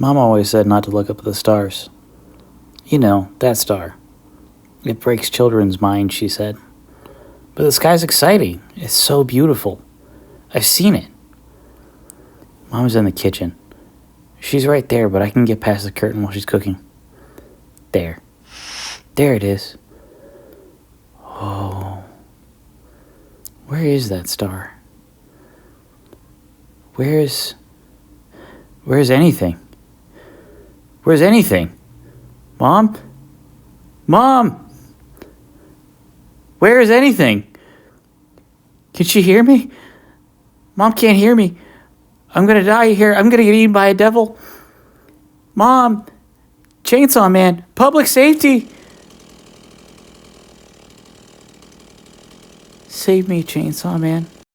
Mom always said not to look up at the stars. You know, that star. It breaks children's minds, she said. But the sky's exciting. It's so beautiful. I've seen it. Mom's in the kitchen. She's right there, but I can get past the curtain while she's cooking. There. There it is. Oh. Where is that star? Where's anything? Where's anything? Mom? Mom! Where is anything? Can she hear me? Mom can't hear me. I'm gonna die here. I'm gonna get eaten by a devil. Mom! Chainsaw Man! Public safety! Save me, Chainsaw Man.